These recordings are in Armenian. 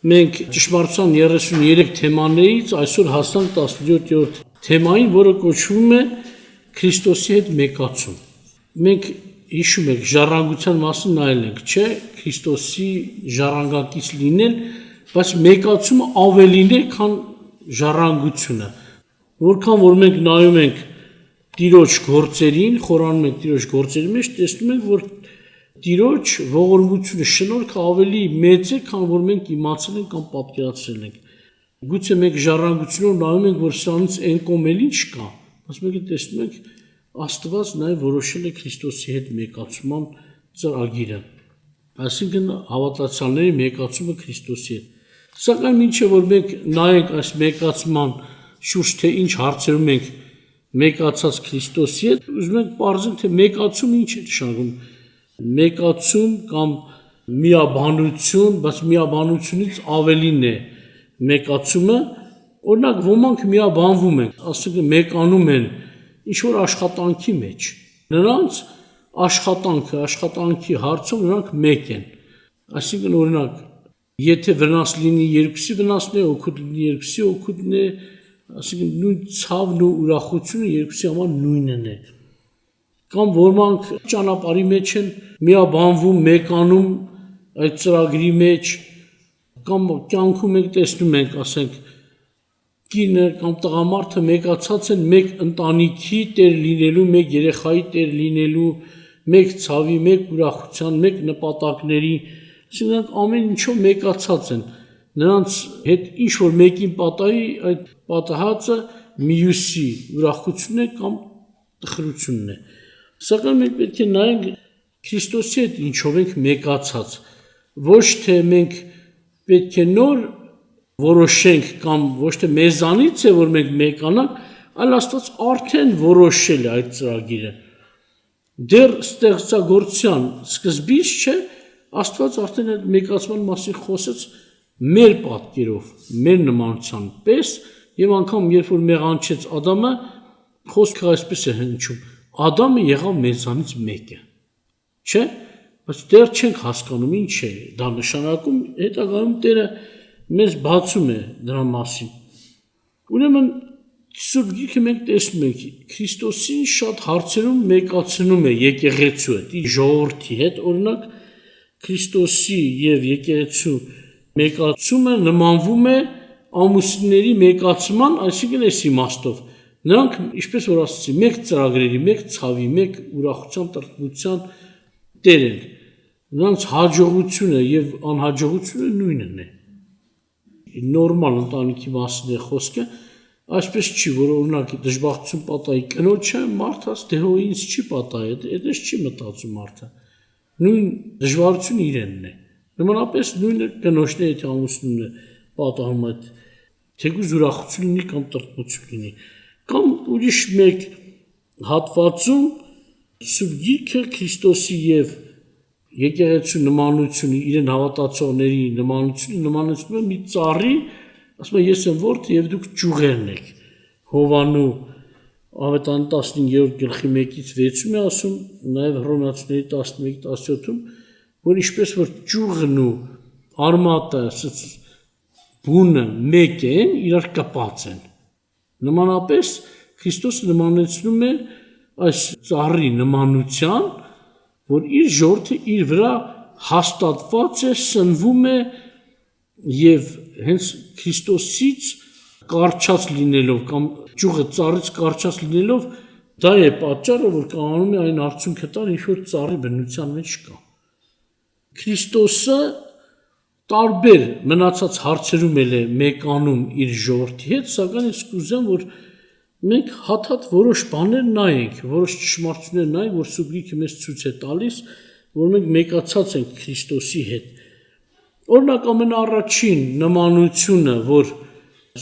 Մենք ճշմարտության 33 թեմաներից այսօր հասանք 17-րդ թեմային, որը կոչվում է Քրիստոսի հետ մեկացում։ Մենք հիշում եք ժառանգության մասին նայել ենք, չէ՞, Քրիստոսի ժառանգակից լինել, բայց մեկացումը ավելին է, քան ժառանգությունը։ Որքան որ մենք նայում ենք Տիրոջ գործերին, խորանում ենք Տիրոջ գործերի մեջ, տեսնում ենք, որ Տիրոջ ողորմությունը, շնորհքը ավելի մեծ է, քան որ մենք իմացել ենք կամ պատկերացրել ենք։ Գուցե մենք ժառանգությունով նայում ենք, որ սրանից այն կողմել ինչ կա, բայց մենք տեսնում ենք Աստված նաև որոշել է Քրիստոսի հետ մեկացման ծրագիրը, այսինքն հավատացյալների մեկացումը Քրիստոսի հետ։ Սակայն մինչև որ մենք նայենք այս մեկացման շուրջ, թե ինչ հարցերում ենք մեկացած Քրիստոսի հետ, ուզում ենք պարզենք, թե մեկացում ինչ է նշանակում։ Մեկացում կամ միաբանություն, բայց միաբանությունից ավելին է մեկացումը, օրինակ ոմանք միաբանվում են, ասենք մեկանում են ինչ-որ աշխատանքի մեջ, նրանց աշխատանքի հարցում նրանք մեկ են, այսինքն օրինակ, եթե վնաս լինի երկուսի վնասն է, օգուտ լինի երկուսի օգուտն է, այսինքն նույն ցավն ու ուրախությունը երկուսի համար նույնն է, կամ ոմանք ճանապարհի մեջ են միաբանվում, մեկանում այդ ծրագրի մեջ, կամ կյանքում ենք տեսնում ենք, ասենք, կինը կամ տղամարդը մեկացած են մեկ ընտանիքի տեր լինելու, մեկ երեխայի տեր լինելու, մեկ ցավի, մեկ ուրախության, մեկ նպատակների, նրանք ամեն ինչով մեկացած են, նրանց հետ ինչ-որ մեկին պատահի, այդ պատահածը մյուսի ուրախությունն է կամ տխրությունն է։ Սակայն մենք պետք է նայենք Քրիստոսի հետ ինչով ենք մեկացած, ոչ թե մենք պետք է նոր որոշենք կամ ոչ թե մեզանից է, որ մենք մեկանանք, այլ Աստված արդեն որոշել է այդ ծրագիրը։ Դեռ ստեղծագործության սկզբից չէ, Աստված արդեն այդ մեկացման մասին խոսեց մեր պատկերով, մեր նմանության պես, եւ անգամ երբ որ մեղանչեց Ադամը, խոսքը այսպես է հնչում. Ադամը եղավ մեզանից մեկը, չէ՞, բայց դեռ չենք հասկանում ինչ է դա նշանակում, հետագայում Տերը մեզ բացում է դրա մասին։ Ուրեմն Սուրբ Գիրքը մենք տեսնում ենք Քրիստոսին շատ հարցերում մեկացնում է եկեղեցու հետ, իր ժողովրդի հետ, օրինակ Քրիստոսի եւ եկեղեցու մեկացումը նմանվում է ամուսինների մեկացման, այսինքն այս իմաստով։ Նրանք, ինչպես որ ասացի, մեկ ծրագրերի, մեկ ցավի, մեկ ուրախության, տրտմության տեր են։ Նրանց հաջողությունը եւ անհաջողությունը նույնն է։ Նորմալ ընտանիքի մասին է խոսքը, այսպես չի, որ օրինակ դժբախտություն պատահի կնոջը, մարդը ասի, դե ինձ չի պատահի, այդպես չի մտածում մարդը։ Նույն դժվարությունը իրենն է։ Նմանապես նույնը կնոջն է, եթե ամուսնուն է պատահում այդ թեկուզ ուրախություն լինի կամ տրտմություն լինի։ Կամ ուրիշ մեկ հատվածում Սուրբ Գիրքը Քրիստոսի եւ եկեղեցու նմանությունը, իրեն հավատացողների նմանությունը նմանեցնում է մի ծառի, ասում է ես եմ որդը եւ դուք ճյուղերն եք։ Հովանու Ավետարանի 15-րդ գլխի 1-ից 6-ում է ասում, նաեւ Հռոմեացիների 11-17-ում, որ ինչպես որ ճյուղն ու արմատը, բունը մեկ են, իրար կապած են։ Նմանապես Քրիստոսը նմանեցնում է այս ծառի նմանության, որ իր ժողովուրդը իր վրա հաստատված է, սնվում է եւ հենց Քրիստոսից կարճած լինելով կամ ճյուղը ծառից կարճած լինելով, դա է պատճառը, որ կանոնում է այն արդյունքը տալ, ինչ որ ծառի բնության մեջ կա։ Քրիստոսը տարբեր մնացած հարցերում էլ է մեկանում իր ժողովրդի հետ, սակայն ես կուզեմ, որ մենք հատ-հատ որոշ բաներ նայենք, որոշ ճշմարտություններ նայենք, որ Սուրբ Գիրքը մեզ ցույց է տալիս, որ մենք մեկացած ենք Քրիստոսի հետ։ Օրինակ ամենաառաջին նմանությունը, որ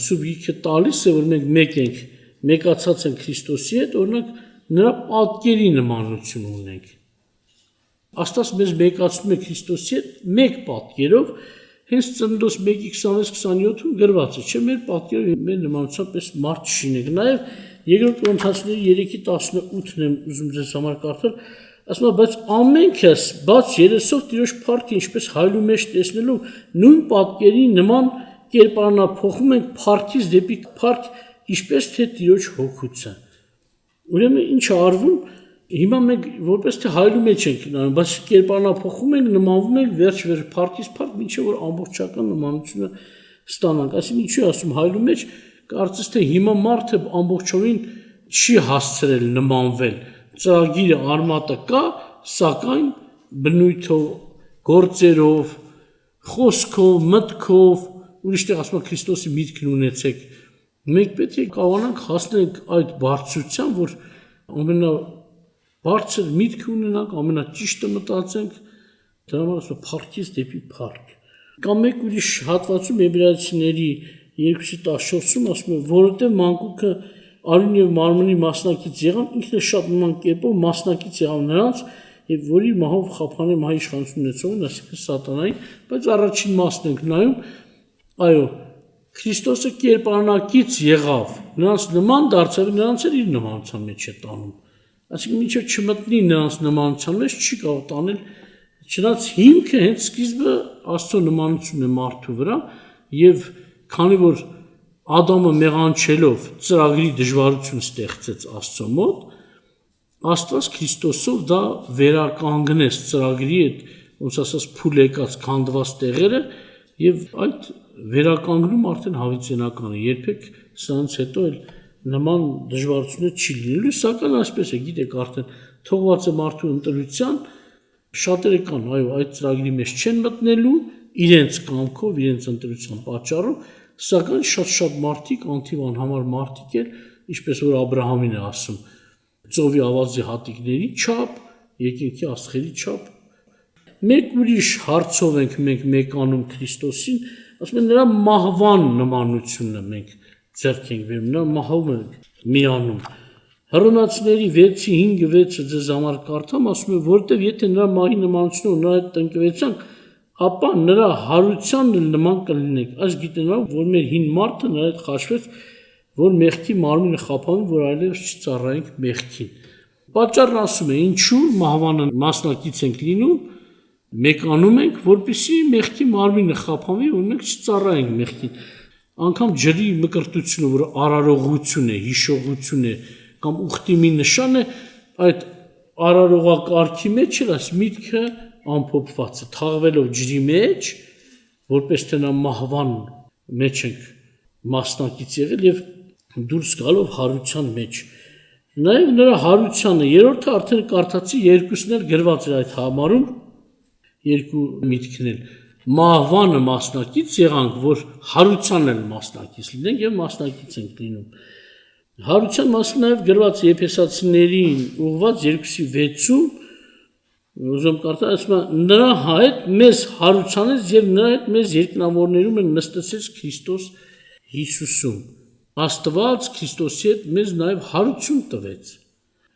Սուրբ Գիրքը տալիս է, որ մենք մեկ ենք, մեկացած ենք Քրիստոսի հետ, օրինակ նրա պատկերի նմանություն ունենք։ Աստված մեզ մեկացնում է Քրիստոսի հետ մեկ պատկերով, հենց Ծննդոց 1:26-27-ում գրված է, չէ՞, մեր պատկերով մեր նմանության պես մարդ չինենք։ Նաև Երկրորդ Կորինթացիների 3:18-ն եմ ուզում ձեզ համար կարդալ, ասում է, բայց ամենքս բաց երեսով Տիրոջ փառքը ինչպես հայլու մեջ տեսնելով նույն պատկերի նման կերպարանափոխում ենք փառքից դեպի փառք, ինչպես թե Տիրոջ հոգուց է։ Ուրեմն ինչ է արվում, հիմա մենք որպես թե հայլու մեջ ենք նայում, բայց կերպարանափոխում ենք, նմանվում ենք վերջ փառքից փառք, մինչև որ ամբողջական նմանությունը ստանանք։ Այսինքն ինչու ասում հայլու մեջ, կարծես թե հիմա մարդը ամբողջովին չի հասցրել նմանվել։ Ծրագիրը արմատը կա, սակայն բնույթով, գործերով, խոսքով, մտքով, ուրիշտեղ ասում է Քրիստոսի միտքն ունեցեք։ Մենք պետք է կարողանանք հասնել այդ բարձրության, որ ամենաբարձր միտք ունենանք, ամենաճիշտը մտածենք, դրա համար ասում է փառքից դեպի փառք։ Կամ մեկ ուրիշ հատվածում Եբրայեցիների 2:14-ում ասում է, որովհետև մանկուկը արյուն եւ մարմնի մասնակից եղան, ինքն է շատ նման կերպով մասնակից եղավ նրանց, եւ որի մահով խափանե մահի իշխանություն ունեցողն, այսինքն սատանային, բայց առաջին մասն ենք նայում, այո, Քրիստոսը կերպարանակից եղավ, նրանց նման դարձավ, նրանց էլ իր նմանության մեջ է տանում։ Այսինքն մինչև չմտնի նրանց նմանության մեջ չի կարող տանել, չնայած հիմքը հենց սկիզբը Աստծո նմանությունն է մարդու վրա, եւ քանի որ Ադամը մեղանչելով ծրագրի դժվարություն ստեղծեց Աստծո մոտ, Աստված Քրիստոսով դա վերականգնեց ծրագրի այդ ոնց ասած փուլ եկած քանդված տեղերը եւ այդ վերականգնում արդեն հավիտենական է, երբեք սրանց հետո էլ նման դժվարություններ չի լինելու, սակայն այսպես է, գիտեք, արդեն թողված է մարդու ընտրության, շատերը կան, այո, այդ ծրագրի մեջ չեն մտնելու, իրենց կամքով, իրենց ընտրության պատճառով, սակայն շատ մարդիկ, անթիվ անհամար մարդիկ էլ, ինչպես որ Աբրահամին է ասում, ծովի ավազի հատիկների չափ, երկինքի աստղերի չափ։ Մեկ ուրիշ հարցով ենք մենք մեկանում Քրիստոսին, ասում են նրա մահվան նմանությունը մենք ձեռք ենք բերում, նրա մահով ենք միանում։ Հռոմեացիների 6:5-6-ը ձեզ համար կարդամ, ասում է, որովհետև եթե նրա մահի նմանությունով նրա հետ տնկվեցանք, ապա նրա հարությանն էլ նման կլինենք։ Այս գիտենալով, որ մեր հին մարդը նրա հետ խաչվեց, որ մեղքի մարմինը խափանվի, որ այլևս չծառայենք մեղքին։ Պատճառն ասում է, ինչու մահվանը մասնակից ենք լինում, մեկանում ենք, որպեսզի մեղքի մարմինը խափանվի, որ մենք չծառայենք մեղքին։ Անկամ ջրի մկրտությունը, որ արարողություն է, հիշողություն է, կամ ուխտի մի նշան է, այդ արարողակարգի մեջ էլ այս միտքը ամփոփված է, թաղվելով ջրի մեջ, որպես թե նա մահվան մեջ ենք մասնակից եղել եւ դուրս գալով հարության մեջ։ Նաեւ նրա հարությանը երրորդը արդեն կարդացի, երկուսն էլ գրված էր այդ համարում, երկու միտքն էլ մահվանը մասնակից եղանք, որ հարությանն էլ մասնակից լինենք եւ մասնակից ենք լինում։ Հարության մասին նաեւ գրված է Եփեսացիներին ուղված 2:6-ում, ուզում կարդալ, ասում է նրա հետ մեզ հարությանից եւ նրա հետ մեզ երկնավորներում են նստեցրեց Քրիստոս Հիսուսում։ Աստված Քրիստոսի հետ մեզ նաև հարություն տվեց։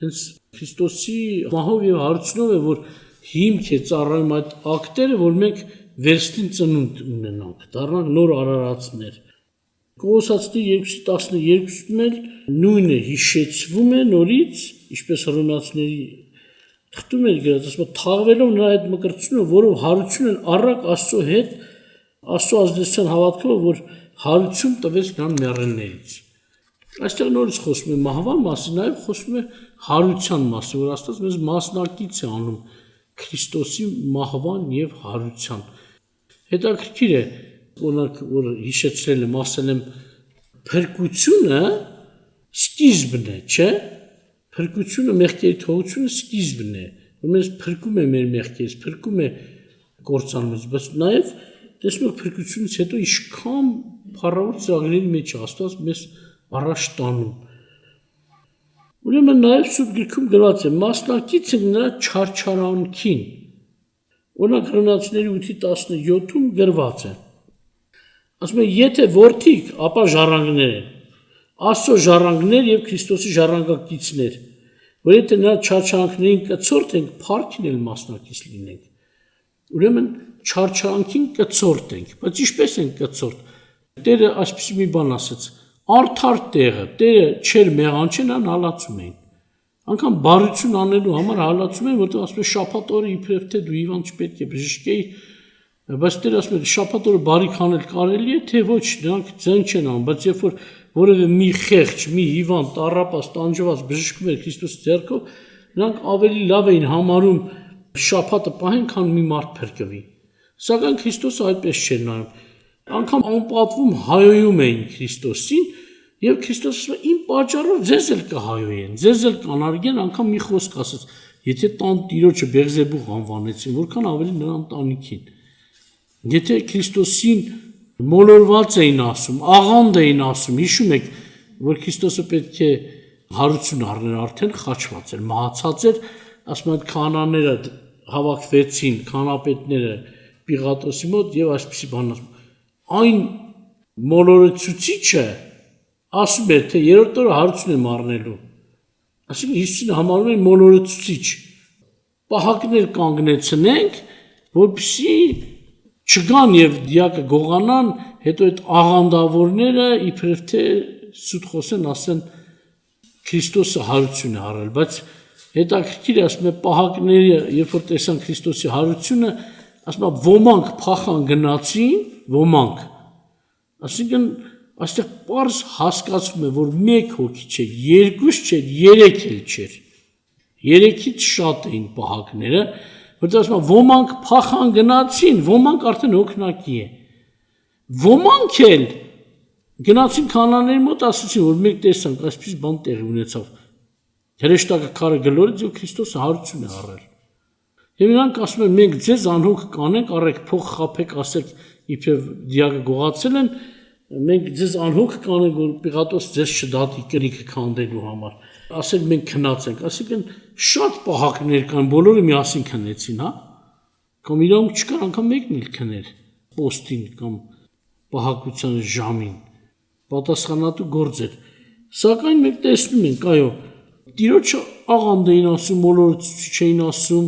Հենց Քրիստոսի մահով եւ հարությունով է, որ հիմք է ծառայում այդ ակտերը, որ մենք վերստին ծնունդ ունենանք, դառնանք նոր արարածներ։ Կողոսացի 2:12-ում էլ նույնը հիշեցվում է նորից, ինչպես հռոմեացիների թղթում է գրած, ասում է թաղվելով նրա հետ մկրտությունը, որով հարություն են առակ Աստծո հետ, Աստծո ազդեցության հավատքով, որ հարություն տվեց նրան մեռելներից։ Այստեղ նորից խոսում է մահվան մասին, նաև խոսում է հարության մասին, որ Աստված մեզ մասնակից է անում Քրիստոսի մահվան եւ հարության։ Հետաքրքիր է, որ հիշեցրել եմ, ասել եմ, փրկությունը սկիզբն է, չէ՞։ Փրկությունը մեղքերի թողությունը սկիզբն է, որ մեզ փրկում է մեր մեղքերից, փրկում է կործանումից, բայց նաև տեսնում եք փրկությունից հետո ինչքան փառավոր ծրագրերի մեջ Աստված մեզ առաջ տանում։ Ուրեմն նաև Սուրբ Գրքում գրված է. մասնակից ենք նրա չարչարանքին։ Օրինակ Հռոմեացիների 8:17-ում գրված է. ասում է, եթե որդիք, ապա ժառանգներ են, Աստծո ժառանգներ եւ Քրիստոսի ժառանգակիցներ, որ եթե նրա չարչարանքներին կցորդ ենք, փառքին էլ մասնակից լինենք։ Ուրեմն չարչարանքին կցորդ ենք, բայց ինչպես ենք կցորդ։ Տերը այսպեսի մի բան ասաց. արդար տեղը, Տերը չեր մեղանչեն, ան հալածում էին։ Անկամ բարություն անելու համար հալածում են, որտեղ ասում է շաբաթ օրը իբրև թե դու հիվանդ չպետք է բժշկեի, բայց դեր ասում է շաբաթ օրը բարիք անել կարելի է, թե ոչ, դրանք ձեն չեն անում, բայց երբ որ որևէ մի խեղճ, մի հիվանդ, տառապած, տանջված բժշկում էր Քրիստոսի ձեռքով, նրանք ավելի լավ էին համարում շաբաթը պահեն, քան մի մարդ փրկվի։ Սակայն Քրիստոսը այդպես չէր նայում։ Անկամ անպատվում հայոյում էին Քրիստոսին, եւ Քրիստոսը ասում է իմ պատճառով ձեզ էլ կհայոյեն, ձեզ էլ կանարգեն, անգամ մի խոսք ասաց, եթե տան տիրոջը Բեղզեբուղ անվանեցին, որքան ավելի նրա ընտանիքին։ Եթե Քրիստոսին մոլորված էին ասում, աղանդ էին ասում, հիշում եք, որ Քրիստոսը պետք է հարություն առներ, արդեն խաչված էր, մահացած էր, ասում են քահանաները հավաքվեցին, քահանապետները Պիղատոսի մոտ եւ այսպեսի բան ասում։ Այն մոլորեցուցիչը ասում է, թե երրորդ օրը հարություն եմ առնելու։ Այսինքն Հիսուսին համարում են մոլորեցուցիչ։ Պահակներ կանգնեցնենք, որպեսզի չգան եւ դիակը գողանան, հետո այդ աղանդավորները իբրև թե սուտ խոսեն, ասեն Քրիստոսը հարություն է առել, բայց հետաքրքիր է, ասում է պահակները, երբ որ տեսան Քրիստոսի հարությունը, ասում է ոմանք փախան գնացին, ոմանք։ Այսինքն այստեղ պարզ հասկացվում է, որ մեկ հոգի չէր, երկուս չէր, երեք էլ չէր։ Երեքից շատ էին պահակները, որտեղ ասում է ոմանք փախան գնացին, ոմանք արդեն հոգնակի է։ Ոմանք էլ գնացին քահանաների մոտ, ասացին, որ մենք տեսանք, այսպես բան տեղի ունեցավ։ Հրեշտակը քարը գլորեց եւ Քրիստոսը հարություն է առել։ Եվ նրանք ասում են մենք ձեզ անհոգ կանենք, առեք փող խափեք, ասեք իբրև դիակը գողացել են, մենք ձեզ անհոգ կանենք, որ Պիղատոս ձեզ չդատի կրիքը քանդելու համար։ Ասեք մենք քնացենք, ասիկն շատ պահակներ կան, բոլորը միասին քնեցին, հա։ Կամ իրավունք չկար անգամ մեկն էլ քներ պոստին կամ պահակության ժամին։ Պատասխանատու գործ էր։ Սակայն մենք տեսնում ենք, այո, Տիրոջը աղանդ էին ասում, մոլորեցուցիչ էին ասում,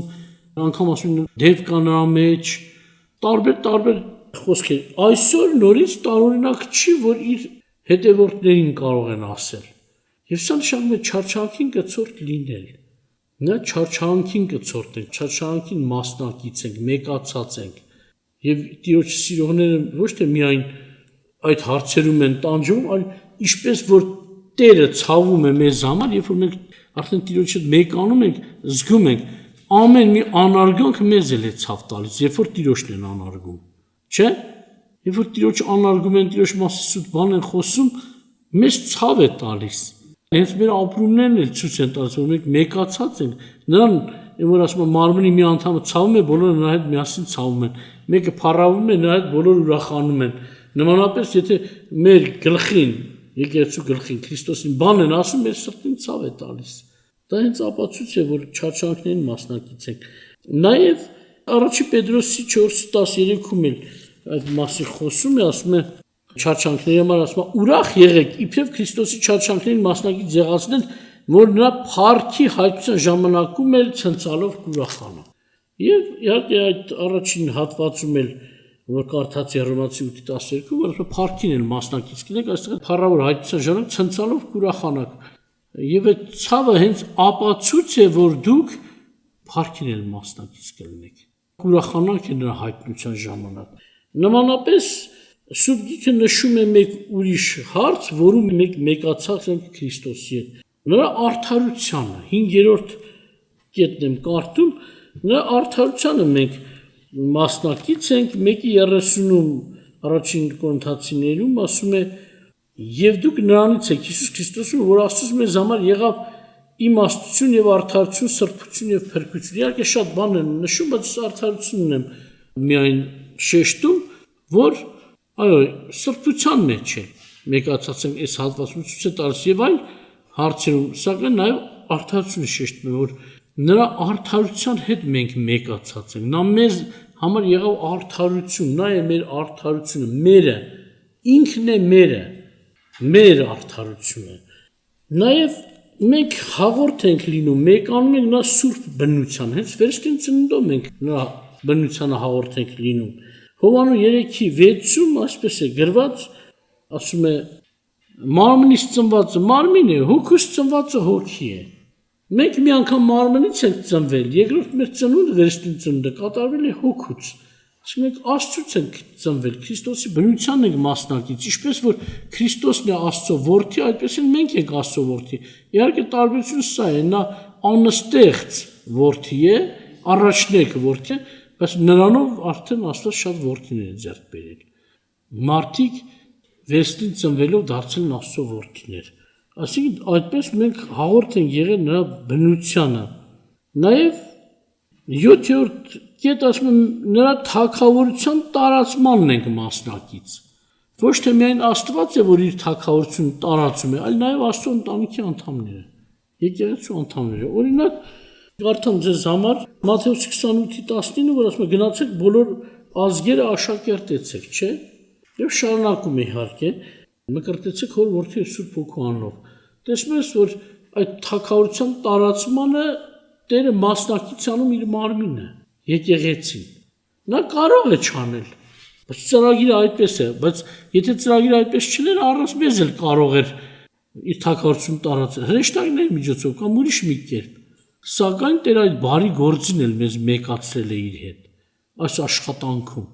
անգամ ասում են դև կա նրա մեջ, տարբեր խոսքեր։ Այսօր նորից տարօրինակ չի, որ իր հետևորդներին կարող են ասել։ Եվ սա նշանակում է չարչանքին կցորդ լինել։ Նա չարչանքին կցորդ ենք, չարչանքին մասնակից ենք, մեկացած ենք։ Եվ Տիրոջը սիրողները ոչ թե միայն այդ հարցերում են տանջում, այլ ինչպես որ Տերը ցավում է մեզ համար, երբ որ մենք արդեն Տիրոջը մեկանում ենք, զգում ենք, ամեն մի անարգանք մեզ էլ է ցավ տալիս, երբ որ Տիրոջն են անարգում, չէ՞։ Երբ որ Տիրոջ անարգում են, Տիրոջ մասի սուտ բան են խոսում, մեզ ցավ է տալիս։ Հենց մեր ապրումներն էլ ցույց են տալիս, որ մենք մեկացած ենք։ Նրան, որ ասում են մարմնի մի անդամը ցավում է, բոլորը նրա հետ միասին ցավում են։ Մեկը փառավում է, նրա հետ բոլորը ուրախանում են։ Նմանապես, եթե մեր գլխին, եկեղեցու գլխին Քրիստոսին բան են ասում, մեր սրտին ցավ է տալիս։ Դա հենց ապացույց է, որ չարչանքներին մասնակից ենք։ Նաև Առաջի Պետրոսի 4:13-ում էլ այդ մասի խոսում է, ասում է չարչանքների համար, ասում է ուրախ եղեք, իբրև Քրիստոսի չարչանքներին մասնակից եղածներ, որ նրա փառքի հայտնության ժամանակում էլ ցնցալով կուրախանա։ Եվ իհարկե այդ առաջին հատվածում էլ որ կարդացի Հռոմեացի 8:12, որ փառքին են մասնակից կլինեք, այստեղ փառավոր հայտնության ժամանակ ցնցալով կուրախանաք։ Եվ այդ ցավը հենց ապացույց է, որ դուք փառքին էլ մասնակից կլինեք։ Կուրախանանք է նրա հայտնության ժամանակ։ Նմանապես Սուրբ Գիրքը նշում է մեկ ուրիշ հարց, որում մենք մեկացած ենք Քրիստոսի հետ։ Նրա արդարությանը 5-րդ կետն եմ կարդում, նրա արդարությանը մենք մասնակից ենք 1:30-ում առաջին Կորինթացիներում ասում է եւ դուք նրանից եք Հիսուս Քրիստոսում, որ Աստծո մեզ համար եղավ իմաստություն եւ արդարություն, սրբություն եւ փրկություն։ Իհարկե շատ բան են նշում, բայց արդարությունն եմ միայն շեշտում, որ այո, սրբության մեջ է մեկացած ենք այս հատվածում ցույց է տալիս եւ այլ հարցերում, սակայն նաեւ արդարությունը շեշտում է, որ նրա արդարության հետ մենք մեկացած ենք։ Նա մեզ համար եղավ արդարություն, նա է մեր արդարությունը, մերը, ինքն է մերը, մեր արդարությունը։ Նաեւ մենք հաղորդ ենք լինում, մեկանում ենք նա սուրբ բնության, հենց վերստին ծննդով մենք նրա բնությանը հաղորդ ենք լինում։ Հովանու 3:6-ում այսպես է գրված, ասում է մարմնից ծնվածը մարմին է, հոգուց ծնվածը հոգի է։ Մենք մի անգամ մարմնից ենք ծնվել, երկրորդ մեր ծնունդը վերստին ծնունդը կատարվել է հոգուց։ Այսինքն մենք Աստծուց ենք ծնվել, Քրիստոսի բնությանն ենք մասնակից, ինչպես որ Քրիստոսն է Աստծո որդի, այդպես էլ մենք ենք Աստծո որդի։ Իհարկե տարբերությունը սա է, նա անստեղծ որդի է, առաջնեկ որդի է, բայց նրանով արդեն Աստված շատ որդիներ է ձեռք բերել։ Մարդիկ վերստին ծնվելով դարձել են Աստծո որդիներ։ Այսինքն այդպես մենք հաղորդ ենք եղել նրա բնությանը։ Նաև 7-րդ կետ ասում եմ նրա թագավորության տարածմանն ենք մասնակից։ Ոչ թե միայն Աստված է, որ իր թագավորությունը տարածում է, այլ նաև Աստծո ընտանիքի անդամները, եկեղեցու անդամները։ Օրինակ, կարդամ ձեզ համար Մատթեոս 28:19, որ ասում է գնացեք բոլոր ազգերը աշակերտեցեք, չէ՞։ Եվ շարունակում է իհարկե, մկրտեցեք հոր որդի Սուրբ Հոգու անունով։ Տեսնում ես, որ այդ թագավորության տարածմանը Տերը մասնակցանում իր մարմինը, եկեղեցին։ Նա կարող է չանել, բայց ծրագիրը այդպես է, բայց եթե ծրագիրը այդպես չլեր, առանց մեզ էլ կարող էր իր թագավորությունը տարածել, հրեշտակների միջոցով կամ ուրիշ մի կերպ։ Սակայն Տերը այդ բարի գործին էլ մեզ մեկացրել է իր հետ, այս աշխատանքում։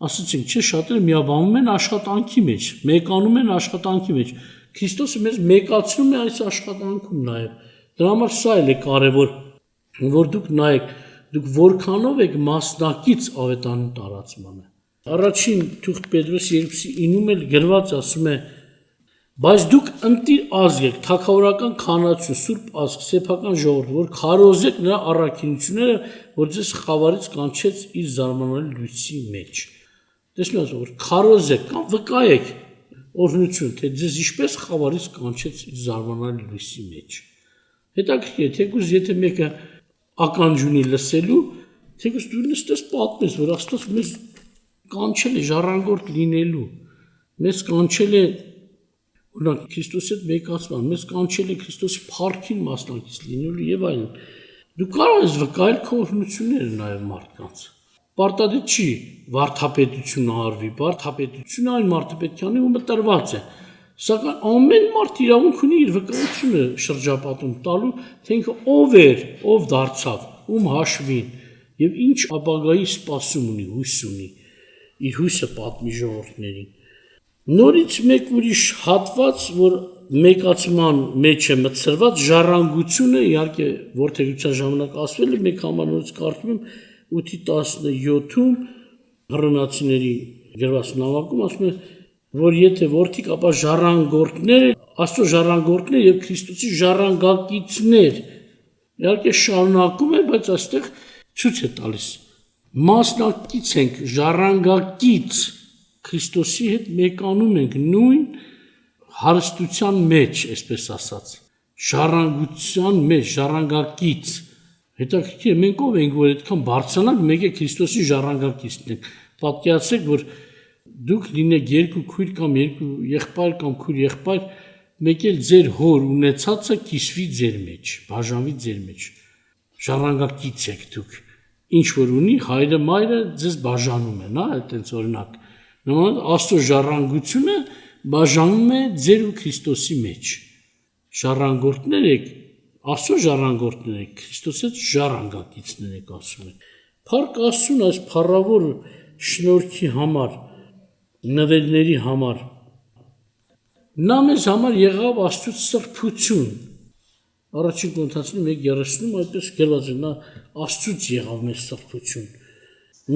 Ասացինք, չէ, շատերը միաբանում են աշխատանքի մեջ, մեկանում են աշխատանքի մեջ։ Քրիստոսը մեզ մեկացնում է այս աշխատանքում նաև։ Դրա համար սա էլ է կարևոր, որ դուք նայեք, դուք որքանով եք մասնակից ավետարանի տարածմանը։ Առաջին թուղթ Պետրոս 2:9-ում էլ գրված ասում է. բայց դուք ընտիր ազգ եք, թագավորական քանածություն, սուրբ ազգ, սեփական ժողովուրդ, որ քարոզեք նրա առաքինությունները, որ ձեզ խավարից կանչեց իր զարմանալի լույսի մեջ։ Տեսնում եք, որ քարոզեք կամ վկայեք օրհնություն, թե ձեզ ինչպես խավարից կանչեց իր զարմանալի լույսի մեջ։ Հետաքրքիր է, թեկուզ եթե մեկը ականջունի լսելու, թեկուզ դու նստես պատմես, որ Աստված մեզ կանչել է ժառանգորդ լինելու, մեզ կանչել է օրինակ Քրիստոսի հետ մեկացման, մեզ կանչել է Քրիստոսի փառքին մասնակից լինելու եւ այլն։ Դու կարող ես վկայել քո օրհնությունները նաեւ մարդկանց։ Պարտադիր չի վարդապետությունը արվի, վարդապետությունը այն մարդը պետք է անի, ում տրված է։ Սակայն ամեն մարդ իրավունք ունի իր վկայությունը շրջապատում տալու, թե ինքը ով էր, ով դարձավ, ում հաշվին եւ ինչ ապագայի սպասում ունի, հույս ունի, իր հույսը պատմի ժողովրդներին։ Նորից մեկ ուրիշ հատված, որ մեկացման մեջ է մտցրված, ժառանգությունը, իհարկե որդեգրության ժամանակ ասվել է, մեկ համար նորից կարդում եմ 8:17-ում հռոմեացիների գրված նամակում ասում է, որ եթե որդիկ, ապա ժառանգորդներ, Աստծո ժառանգորդներ եւ Քրիստոսի ժառանգակիցներ։ Իհարկե շարունակում է, բայց այստեղ ցույց է տալիս։ Մասնակից ենք, ժառանգակից Քրիստոսի հետ մեկանում ենք նույն հարստության մեջ, այսպես ասած, ժառանգության մեջ, ժառանգակից։ Հետաքրքիր է, մենք ով ենք, որ այդքան բարձրանանք, մեկ է Քրիստոսի ժառանգակիցն ենք։ Պատկերացրեք, որ դուք լինեք երկու քույր կամ երկու եղբայր կամ քույր եղբայր, մեկ էլ ձեր հոր ունեցածը կիսվի ձեր մեջ, բաժանվի ձեր մեջ։ Ժառանգակից եք դուք։ Ինչ որ ունի, հայրը, մայրը ձեզ բաժանում են, հա, այդպես օրինակ։ Նման Աստծո ժառանգությունը բաժանում է ձեր ու Քրիստոսի մեջ։ Ժառանգորդներ եք, Աստծո ժառանգորդներ եք, Քրիստոսի հետ ժառանգակիցներ եք ասում են։ Փառք Աստծուն այս փառավոր շնորհքի համար, նվերների համար։ Նա մեզ համար եղավ Աստծո սրբություն։ Առաջին Կորինթացիներին 1:30-ում այդպես գրված է, նա Աստծուց եղավ մեր սրբություն։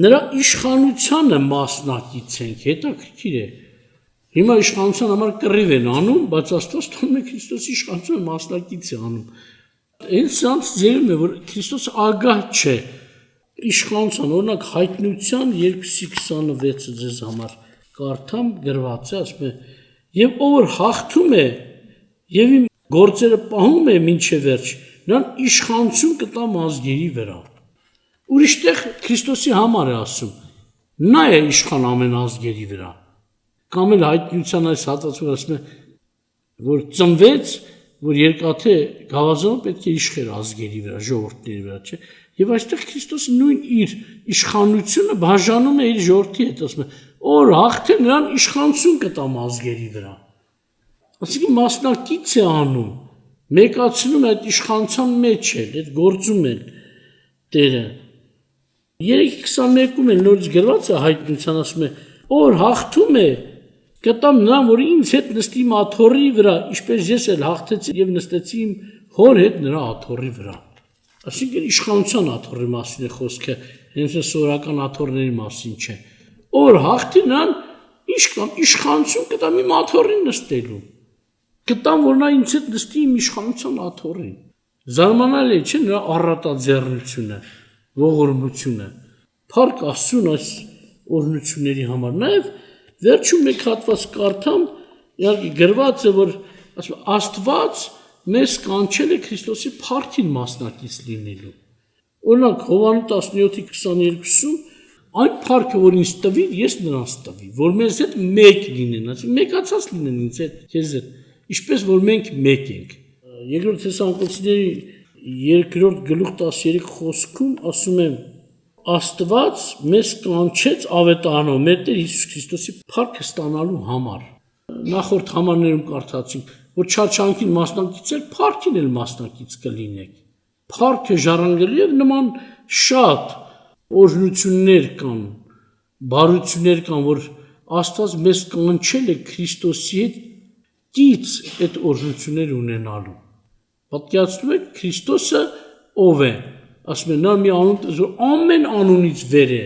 Նրա իշխանությանը մասնակից ենք, հետաքրքիր է։ Հիմա իշխանության համար կռիվ են անում, բայց Աստված տանում է Քրիստոսի իշխանության մասնակից է անում։ Հենց սրանց ձերում է, որ Քրիստոսը ագահ չէ իշխանության, օրինակ Հայտնության 2:26-ը ձեզ համար կարդամ գրված է, ասում է. եւ ով որ հաղթում է եւ իմ գործերը պահում է մինչև վերջ, նրան իշխանություն կտամ ազգերի վրա։ Ուրիշտեղ Քրիստոսի համար է ասում, նա է իշխան ամեն ազգերի վրա։ Կամ էլ Հայտնության այս հատվածում ասում է, որ ծնվեց, որ երկաթե գավազանը պետք է իշխեր ազգերի վրա, ժողովրդների վրա, չէ։ Եվ այստեղ Քրիստոսը նույն իր իշխանությունը բաժանում է իր ժողովրդի հետ, ասում է, որ հաղթե նրան իշխանություն կտամ ազգերի վրա։ Այսինքն մասնակից է անում, Մեկացնում այդ իշխանության մեջ էլ, այդ գործում են Տերը։ 3:21-ում էլ նորից գրված է հայտնության ասում է. «Որ հաղթում է, կտամ նրան, որ ինձ հետ նստի իմ աթոռի վրա, ինչպես ես էլ հաղթեցի եւ նստեցի իմ հոր հետ նրա աթոռի վրա»։ Այսինքն իշխանության աթոռի մասին է խոսքը, հենց սովորական աթոռների մասին չէ։ Որ հաղթի նրան իշխանություն կտամ իմ աթոռին նստելու։ Կտամ, որ նա ինձ հետ նստի իմ իշխանության աթոռին։ Զարմանալի է, չէ՞ նրա առատաձեռնությունը, ողորմությունը։ Փառք Աստծուն այս օրհնությունների համար։ Նաև վերջում մեկ հատված կարդամ, իհարկե գրված է, որ ասում Աստված մեզ կանչել է Քրիստոսի փառքին մասնակից լինելու։ Օրինակ Հովհաննես 17:22-ում այն փառքը, որ ինձ տվի, ես նրանց տվի, որ մեզ հետ մեկ լինեն, ասում մեկացած լինեն ինձ հետ, քեզ հետ, ինչպես որ մենք մեկ ենք։ Երկրորդ Թեսաղոնիկացիների 2:13 խոսքում ասում է Աստված մեզ կանչեց ավետարանով մեր Տեր Հիսուս Քրիստոսի փառքը ստանալու համար։ Նախորդ համարներում կարդացինք, որ չարչանքին մասնակից էլ փառքին էլ մասնակից կլինեք։ Փառքը ժառանգելու եւ նման շատ օրհնություններ կան, բարություններ կան, որ Աստված մեզ կանչել է Քրիստոսի հետ կից այդ օրհնությունները ունենալու։ Պատկերացնում եք Քրիստոսը ով է։ Ասում են նա մի անուն, որ ամեն անունից վեր է,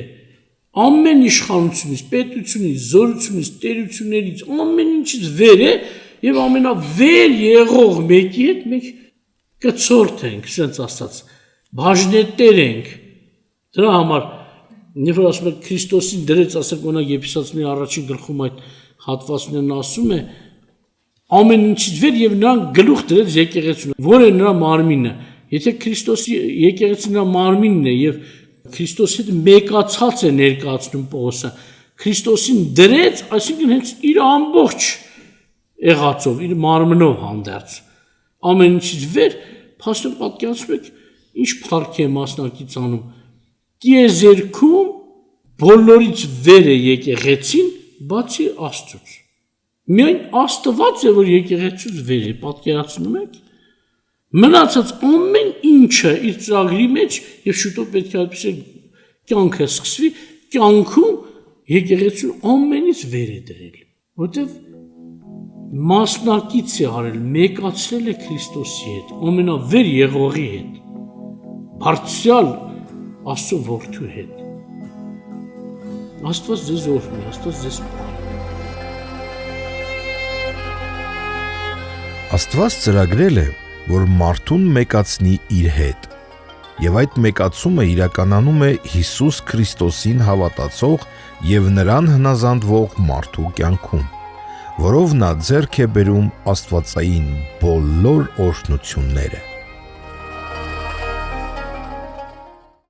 ամեն իշխանությունից, պետությունից, զորությունից, տերություններից, ամեն ինչից վեր է եւ ամենավեր եղող մեկի հետ մենք կցորդ ենք, ասենց ասած, բաժնետեր ենք։ Դրա համար երբ որ ասում եք Քրիստոսին դրեց, ասենք օրինակ Եփեսացիների առաջին գլխում այդ հատվածներն ասում է ամեն ինչից վեր եւ նրան գլուխ դրեց եկեղեցուն, որը նրա մարմինը։ Եթե Քրիստոսի եկեղեցին նրա մարմինն է եւ Քրիստոսի հետ մեկացած է ներկայացնում Պողոսը, Քրիստոսին դրեց, այսինքն հենց իր ամբողջ եղածով, իր մարմնով հանդերձ։ Ամեն ինչից վեր, փաստորեն պատկերացնում եք, ինչ փառք է մասնակից անում։ Տիեզերքում բոլորից վեր է եկեղեցին, բացի Աստծուց։ Միայն Աստված է, որ եկեղեցուց վեր է, պատկերացնում եք։ Մնացած ամեն ինչը իր ծրագրի մեջ եւ շուտով պետք է այդպես կյանքը սկսվի, կյանքում եկեղեցուն ամենից վեր է դրել, որտեւ մասնակից է արել, մեկացրել է Քրիստոսի հետ, ամենավեր եղողի հետ, բարձրյալ Աստծո որդու հետ։ Աստված ձեզ օրհնի, Աստված ձեզ բարի։ Աստված ծրագրել է, որ մարդուն մեկացնի իր հետ, եւ այդ մեկացումը իրականանում է Հիսուս Քրիստոսին հավատացող եւ նրան հնազանդվող մարդու կյանքում, որով նա ձեռք է բերում աստվածային բոլոր օրհնությունները։